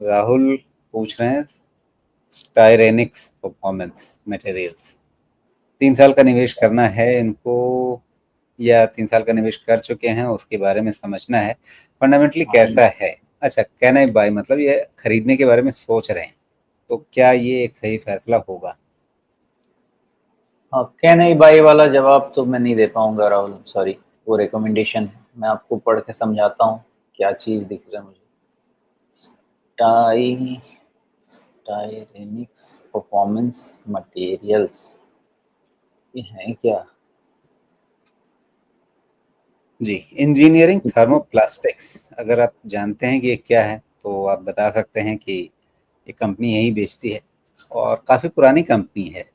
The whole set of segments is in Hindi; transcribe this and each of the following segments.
राहुल पूछ रहे हैं स्टायरेनिक्स परफॉर्मेंस मटेरियल्स, 3 साल का निवेश करना है इनको, या 3 साल का निवेश कर चुके हैं उसके बारे में समझना है, फंडामेंटली हाँ कैसा है। अच्छा, कैन आई बाय मतलब ये खरीदने के बारे में सोच रहे हैं, तो क्या ये एक सही फैसला होगा? हाँ, कैन आई बाई वाला जवाब तो मैं नहीं दे पाऊंगा राहुल, सॉरी। वो रिकमेंडेशन है, मैं आपको पढ़ के समझाता हूँ क्या चीज़ दिख रहा है मुझे। स्टाई स्टाइरेनिक्स परफॉर्मेंस मटेरियल्स, ये है क्या? जी, इंजीनियरिंग थर्मोप्लास्टिक्स, अगर आप जानते हैं कि ये क्या है तो आप बता सकते हैं कि ये कंपनी यही बेचती है और काफ़ी पुरानी कंपनी है,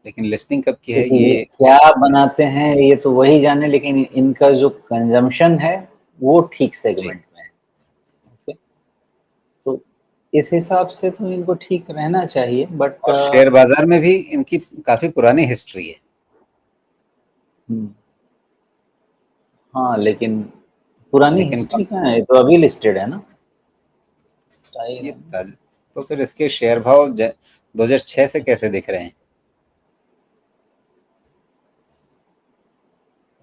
लेकिन लिस्टिंग कब की है देखिए, ये ये। क्या बनाते हैं ये तो वही जाने, लेकिन इनका जो कंजम्पशन है वो ठीक जी, सेगमेंट में है। ओके, तो इस हिसाब से तो इनको ठीक रहना चाहिए, बट और शेयर बाजार में भी इनकी काफ़ी पुरानी हिस्ट्री है। हाँ, लेकिन पुरानी लेकिन हिस्ट्री कहाँ है, ये तो अभी लिस्टेड है ना। ये टाइरेनिक्स, तो फिर इसके शेयर भाव 2006 से कैसे दिख रहे हैं?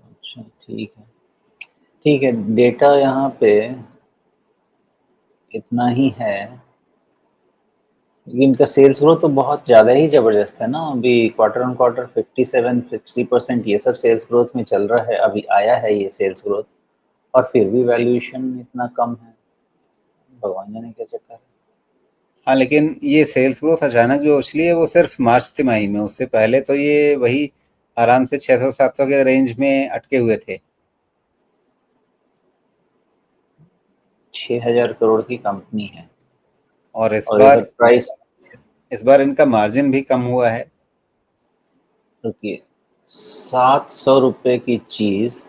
अच्छा ठीक है, ठीक है, डेटा यहाँ पे इतना ही है, लेकिन इनका सेल्स ग्रोथ तो बहुत ज़्यादा ही ज़बरदस्त है ना। अभी क्वार्टर ऑन क्वार्टर 57-60% ये सब सेल्स ग्रोथ में चल रहा है, अभी आया है ये सेल्स ग्रोथ, और फिर भी जी। वैल्यूएशन इतना कम है। भगवान जाने क्या चक्कर है। हाँ, लेकिन ये सेल्स ग्रोथ अचानक जो उछली है वो सिर्फ मार्च तिमाही में, उससे पहले तो ये वही आराम से 600-700 के रेंज में अटके हुए थे। 6,000 करोड़ की कंपनी है, और इस और इधर बार प्राइस, इस बार इनका मार्जिन भी कम हुआ है। रुकिए, 700 रुपये की चीज़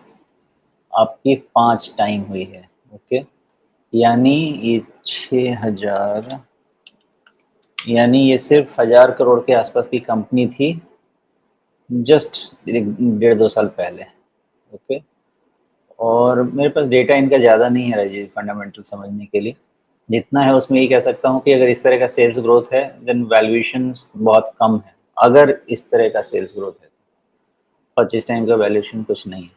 आपकी 5 टाइम हुई है। ओके, यानी ये 6,000, यानी ये सिर्फ 1,000 करोड़ के आसपास की कंपनी थी जस्ट 1.5-2 साल पहले। ओके, और मेरे पास डेटा इनका ज़्यादा नहीं है राजीव, फंडामेंटल समझने के लिए जितना है उसमें ये कह सकता हूँ कि अगर इस तरह का सेल्स ग्रोथ है देन वैल्यूएशन बहुत कम है। अगर इस तरह का सेल्स ग्रोथ है तो 25 टाइम का वैल्यूएशन कुछ नहीं है,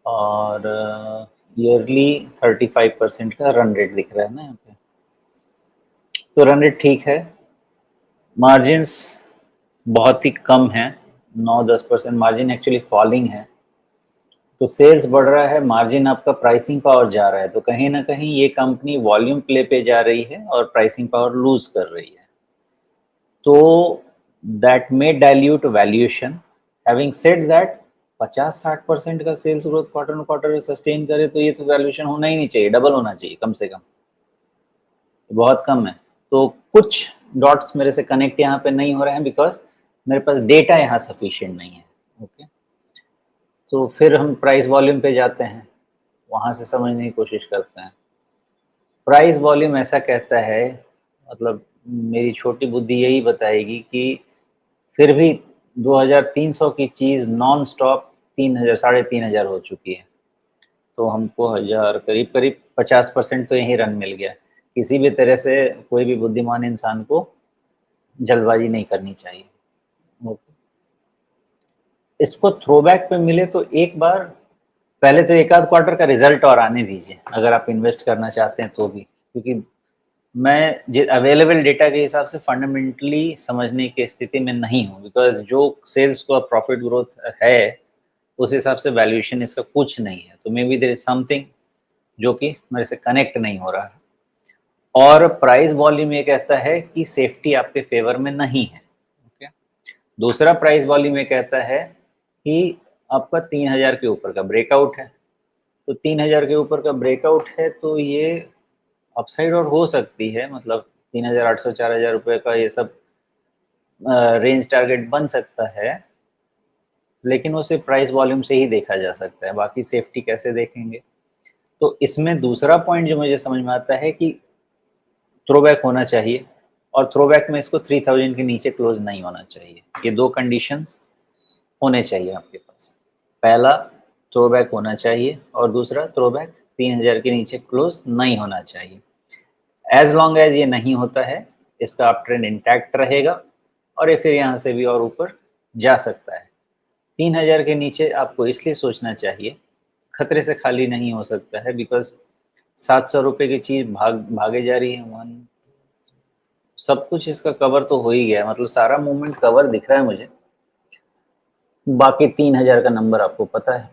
और ईयरली 35% का रन रेट दिख रहा है ना यहाँ पे, तो रन रेट ठीक है। मार्जिन्स बहुत ही कम है, 9-10% मार्जिन एक्चुअली फॉलिंग है। तो सेल्स बढ़ रहा है, मार्जिन आपका प्राइसिंग पावर जा रहा है, तो कहीं ना कहीं ये कंपनी वॉल्यूम प्ले पे जा रही है और प्राइसिंग पावर लूज कर रही है, तो that may dilute valuation. Having said that, 50-60% का sales growth quarter on quarter sustain करे तो ये तो वैल्यूएशन होना ही नहीं चाहिए, डबल होना चाहिए कम से कम, बहुत कम है। तो कुछ डॉट्स मेरे से कनेक्ट यहाँ पे नहीं हो रहे हैं बिकॉज मेरे पास डेटा यहाँ सफिशिएंट नहीं है। ओके, तो फिर हम प्राइस वॉल्यूम पे जाते हैं, वहाँ से समझने की कोशिश करते हैं। प्राइस वॉल्यूम ऐसा कहता है, मतलब मेरी छोटी बुद्धि यही बताएगी कि फिर भी 2300 की चीज़ नॉन स्टॉप 3000 3,500 हो चुकी है, तो हमको 1000 करीब करीब 50% तो यही रन मिल गया। किसी भी तरह से कोई भी बुद्धिमान इंसान को जल्दबाजी नहीं करनी चाहिए। ओके, इसको थ्रोबैक पे मिले तो एक बार, पहले तो एक आध क्वार्टर का रिजल्ट और आने दीजिए अगर आप इन्वेस्ट करना चाहते हैं तो भी, क्योंकि मैं अवेलेबल डेटा के हिसाब से फंडामेंटली समझने की स्थिति में नहीं हूँ, बिकॉज जो सेल्स का प्रॉफिट ग्रोथ है उस हिसाब से वैल्यूएशन इसका कुछ नहीं है, तो maybe there is something जो कि मेरे से कनेक्ट नहीं हो रहा है। और प्राइस वॉल्यूम ये कहता है कि सेफ्टी आपके फेवर में नहीं है। ओके, दूसरा प्राइस वॉल्यूम ये कहता है कि आपका 3,000 के ऊपर का ब्रेकआउट है, तो 3,000 के ऊपर का ब्रेकआउट है तो ये अपसाइड और हो सकती है, मतलब 3,800-4,000 रुपये का ये सब रेंज टारगेट बन सकता है, लेकिन उसे प्राइस वॉल्यूम से ही देखा जा सकता है, बाकी सेफ्टी कैसे देखेंगे। तो इसमें दूसरा पॉइंट जो मुझे समझ में आता है कि थ्रोबैक होना चाहिए, और थ्रोबैक में इसको 3,000 के नीचे क्लोज नहीं होना चाहिए। ये दो कंडीशंस होने चाहिए आपके पास, पहला थ्रोबैक होना चाहिए और दूसरा थ्रोबैक 3,000 के नीचे क्लोज नहीं होना चाहिए। एज लॉन्ग एज ये नहीं होता है, इसका अप ट्रेंड इंटैक्ट रहेगा और ये फिर यहाँ से भी और ऊपर जा सकता है। 3000 के नीचे आपको इसलिए सोचना चाहिए, खतरे से खाली नहीं हो सकता है, बिकॉज 700 रुपये की चीज भागे जा रही है। वन सब कुछ इसका कवर तो हो ही गया है, मतलब सारा मूवमेंट कवर दिख रहा है मुझे। बाकी 3000 का नंबर आपको पता है।